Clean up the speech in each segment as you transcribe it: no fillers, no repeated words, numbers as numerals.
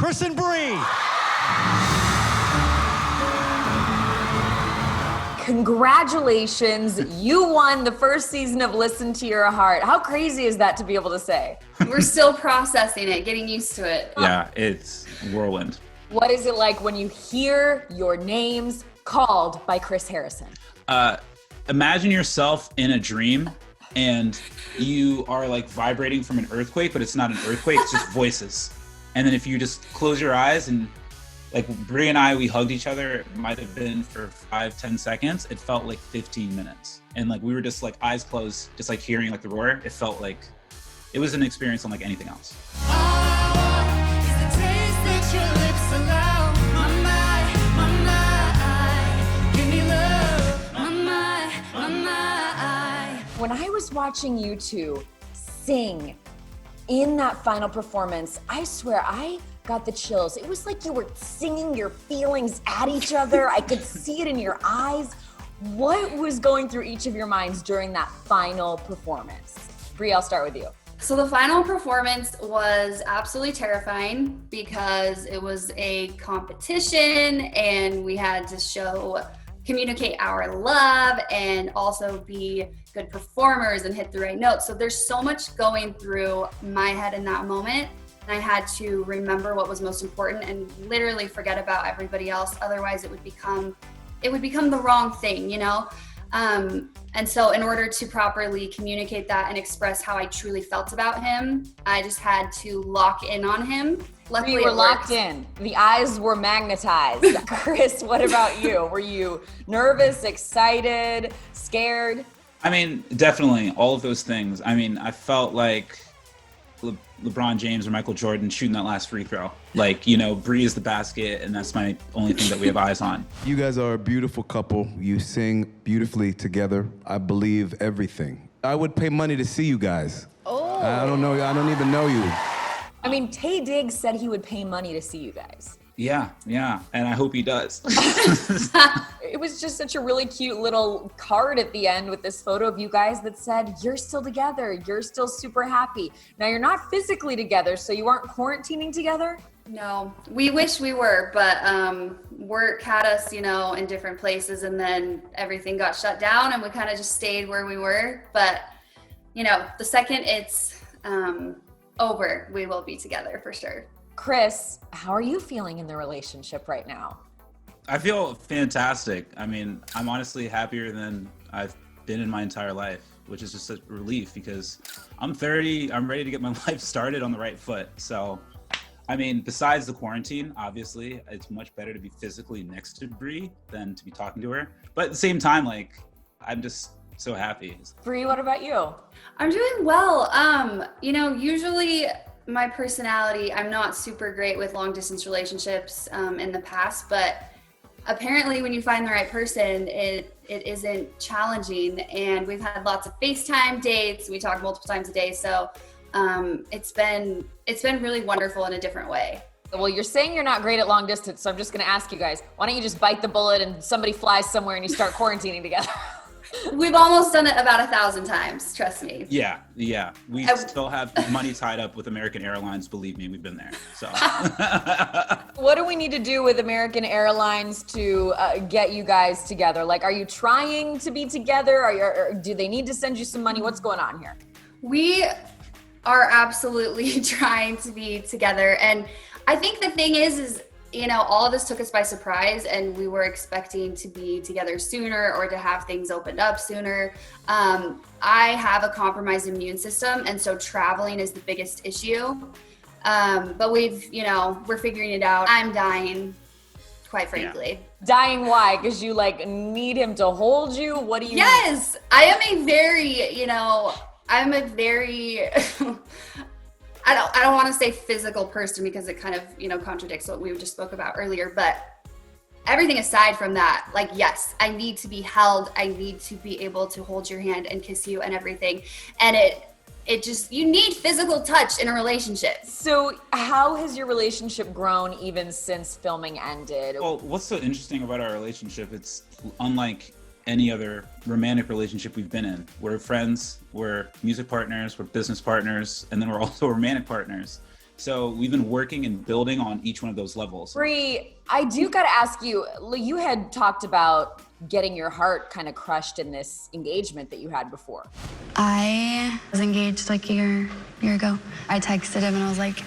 Chris and Bri. Congratulations, you won the first season of Listen to Your Heart. How crazy is that to be able to say? We're still processing it, getting used to it. Yeah, it's whirlwind. What is it like when you hear your names called by Chris Harrison? Imagine yourself in a dream and you are like vibrating from an earthquake, but it's not an earthquake, it's just voices. And then if you just close your eyes and like Bri and I, we hugged each other. It might have been for 5-10 seconds. It felt like 15 minutes. And like we were just like eyes closed, just like hearing like the roar. It felt like it was an experience unlike anything else. When I was watching you two sing in that final performance, I swear I got the chills. It was like you were singing your feelings at each other. I could see it in your eyes. What was going through each of your minds during that final performance? Bri, I'll start with you. So the final performance was absolutely terrifying because it was a competition and we had to communicate our love and also be good performers and hit the right notes. So there's so much going through my head in that moment. I had to remember what was most important and literally forget about everybody else. Otherwise it would become the wrong thing, you know? And so in order to properly communicate that and express how I truly felt about him, I just had to lock in on him. Luckily, we were locked in. The eyes were magnetized. Chris, what about you? Were you nervous, excited, scared? I mean, definitely all of those things. I mean, I felt like LeBron James or Michael Jordan shooting that last free throw. Like, you know, Bri is the basket, and that's my only thing that we have eyes on. You guys are a beautiful couple. You sing beautifully together. I believe everything. I would pay money to see you guys. Oh. I don't know. I don't even know you. I mean, Taye Diggs said he would pay money to see you guys. Yeah, and I hope he does. It was just such a really cute little card at the end with this photo of you guys that said, you're still together, you're still super happy. Now, you're not physically together, so you aren't quarantining together? No, we wish we were, but work had us, you know, in different places, and then everything got shut down and we kind of just stayed where we were. But, you know, the second it's over, we will be together for sure. Chris, how are you feeling in the relationship right now? I feel fantastic. I mean, I'm honestly happier than I've been in my entire life, which is just a relief because I'm 30, I'm ready to get my life started on the right foot. So, I mean, besides the quarantine, obviously, it's much better to be physically next to Bri than to be talking to her. But at the same time, like, I'm just so happy. Bri, what about you? I'm doing well. You know, usually my personality, I'm not super great with long distance relationships in the past, but apparently when you find the right person, it isn't challenging. And we've had lots of FaceTime dates. We talk multiple times a day. So it's been really wonderful in a different way. Well, you're saying you're not great at long distance, so I'm just gonna ask you guys, why don't you just bite the bullet and somebody flies somewhere and you start quarantining together? We've almost done it about 1,000 times, trust me. Yeah. We still have money tied up with American Airlines, believe me, we've been there, so. What do we need to do with American Airlines to get you guys together? Like, are you trying to be together? Or do they need to send you some money? What's going on here? We are absolutely trying to be together. And I think the thing is, you know, all of this took us by surprise and we were expecting to be together sooner or to have things opened up sooner. I have a compromised immune system, and so traveling is the biggest issue. But we're figuring it out. I'm dying, quite frankly. Yeah. Dying why? Because you like need him to hold you? What do you Yes, need? I am a very, I don't want to say physical person because it kind of, contradicts what we just spoke about earlier, but everything aside from that, like, yes, I need to be held. I need to be able to hold your hand and kiss you and everything. And you need physical touch in a relationship. So how has your relationship grown even since filming ended? Well, what's so interesting about our relationship, it's unlike any other romantic relationship we've been in. We're friends, we're music partners, we're business partners, and then we're also romantic partners. So we've been working and building on each one of those levels. Bri, I do gotta ask you, you had talked about getting your heart kind of crushed in this engagement that you had before. I was engaged like a year ago. I texted him and I was like,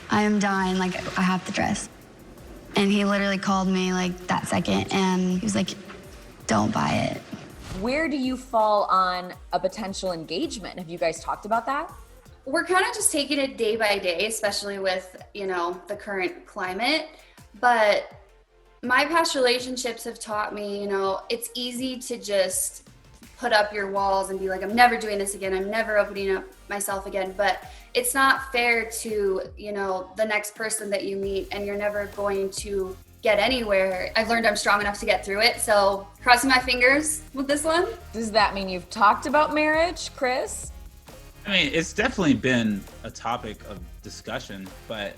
I am dying, like I have the dress. And he literally called me like that second and he was like, don't buy it. Where do you fall on a potential engagement? Have you guys talked about that? We're kind of just taking it day by day, especially with, the current climate. But my past relationships have taught me, it's easy to just put up your walls and be like, I'm never doing this again. I'm never opening up myself again. But it's not fair to, the next person that you meet, and you're never going to get anywhere. I've learned I'm strong enough to get through it. So crossing my fingers with this one. Does that mean you've talked about marriage, Chris? I mean, it's definitely been a topic of discussion, but,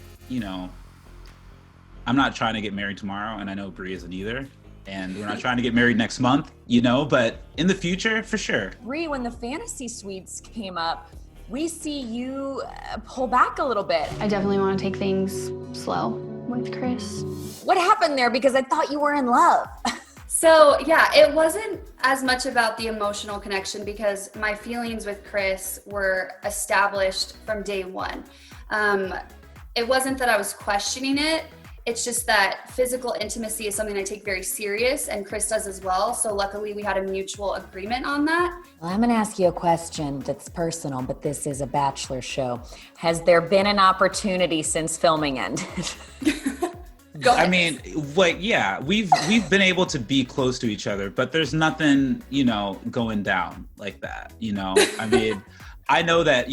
I'm not trying to get married tomorrow, and I know Bri isn't either. And we're not trying to get married next month, but in the future, for sure. Bri, when the fantasy suites came up, we see you pull back a little bit. I definitely want to take things slow with Chris. What happened there? Because I thought you were in love. So yeah, it wasn't as much about the emotional connection because my feelings with Chris were established from day one. It wasn't that I was questioning it. It's just that physical intimacy is something I take very serious, and Chris does as well. So luckily we had a mutual agreement on that. Well, I'm gonna ask you a question that's personal, but this is a Bachelor show. Has there been an opportunity since filming ended? Go ahead. I mean, yeah, we've been able to be close to each other, but there's nothing, going down like that, I mean, I know that,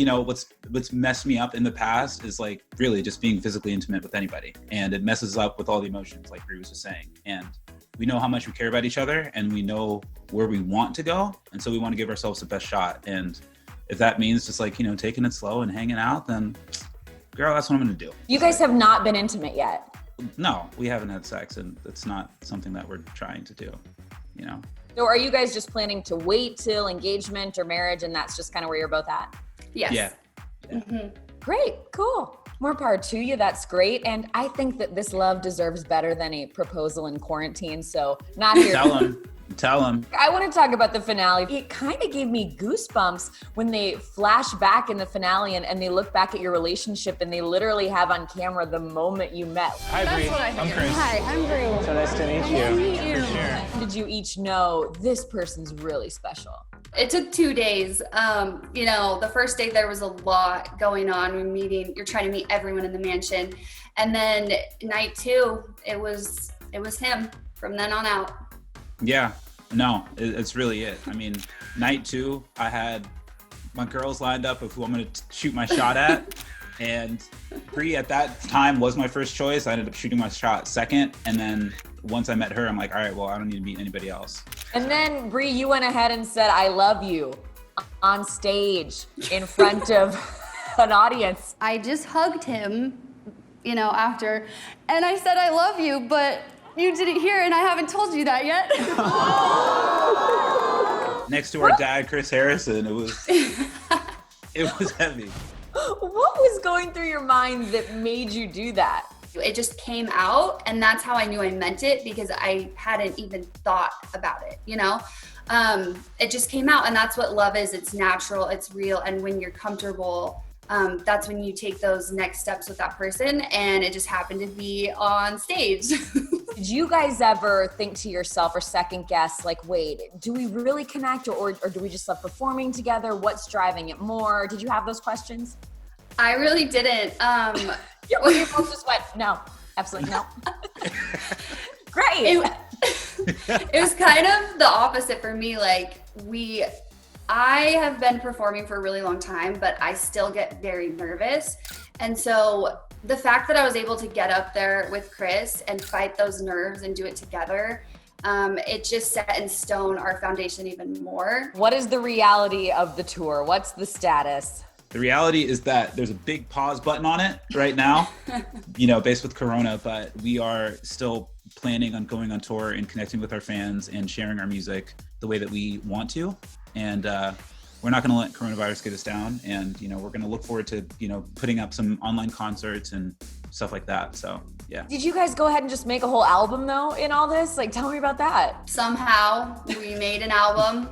what's messed me up in the past is like really just being physically intimate with anybody. And it messes up with all the emotions, like Bri was just saying. And we know how much we care about each other, and we know where we want to go. And so we want to give ourselves the best shot. And if that means just like, taking it slow and hanging out, then girl, that's what I'm going to do. You guys have not been intimate yet. No, we haven't had sex, and it's not something that we're trying to do, So are you guys just planning to wait till engagement or marriage, and that's just kind of where you're both at? Yes. Yeah. Mm-hmm. Great, cool. More power to you, that's great. And I think that this love deserves better than a proposal in quarantine, so not here. Tell him. I want to talk about the finale. It kind of gave me goosebumps when they flash back in the finale and they look back at your relationship and they literally have on camera the moment you met. Hi, Bri. I'm Chris. Hi, I'm Bri. So nice to meet you. For sure. Did you each know this person's really special? It took 2 days. The first day there was a lot going on. You're trying to meet everyone in the mansion. And then night 2, it was him from then on out. Yeah, no, it's really it. I mean, night 2, I had my girls lined up of who I'm going to shoot my shot at. And Bri at that time was my first choice. I ended up shooting my shot second. And then once I met her, I'm like, all right, well, I don't need to meet anybody else. And then Bri, you went ahead and said, I love you on stage in front of an audience. I just hugged him, after, and I said, I love you, but you didn't hear, and I haven't told you that yet. Next to our dad, Chris Harrison, it was heavy. What was going through your mind that made you do that? It just came out, and that's how I knew I meant it, because I hadn't even thought about it, It just came out, and that's what love is. It's natural, it's real, and when you're comfortable, that's when you take those next steps with that person, and it just happened to be on stage. Did you guys ever think to yourself or second guess, like, wait, do we really connect or do we just love performing together? What's driving it more? Did you have those questions? I really didn't. You both just went, no, absolutely no. Great. It was kind of the opposite for me. I have been performing for a really long time, but I still get very nervous. And so the fact that I was able to get up there with Chris and fight those nerves and do it together, it just set in stone our foundation even more. What is the reality of the tour? What's the status? The reality is that there's a big pause button on it right now, based with Corona, but we are still planning on going on tour and connecting with our fans and sharing our music the way that we want to. And we're not going to let coronavirus get us down. And, you know, we're going to look forward to, you know, putting up some online concerts and stuff like that. So, yeah. Did you guys go ahead and just make a whole album though in all this? Like, tell me about that. Somehow we made an album.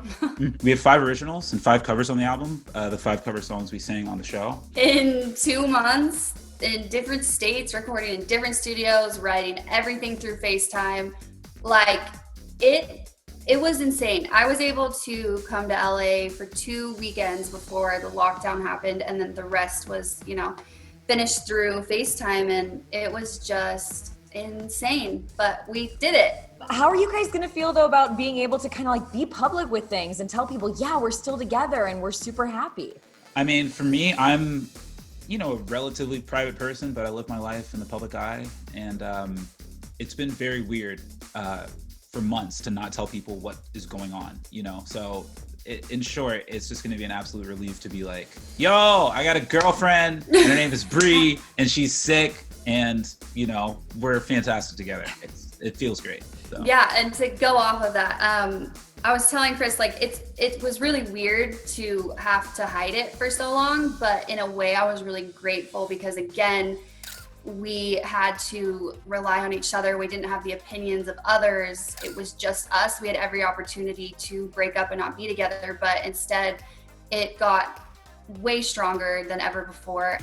We have 5 originals and 5 covers on the album. The 5 cover songs we sang on the show. In 2 months, in different states, recording in different studios, writing everything through FaceTime. Like, it was insane. I was able to come to LA for 2 weekends before the lockdown happened, and then the rest was, you know, finished through FaceTime, and it was just insane, but we did it. How are you guys gonna feel though about being able to kind of like be public with things and tell people, yeah, we're still together and we're super happy? I mean, for me, I'm, you know, a relatively private person, but I live my life in the public eye. And it's been very weird for months to not tell people what is going on, you know? So in short, it's just gonna be an absolute relief to be like, yo, I got a girlfriend and her name is Bri and she's sick and, you know, we're fantastic together. It feels great. So. Yeah, and to go off of that, I was telling Chris, like, it was really weird to have to hide it for so long, but in a way I was really grateful because, again, we had to rely on each other. We didn't have the opinions of others. It was just us. We had every opportunity to break up and not be together, but instead it got way stronger than ever before.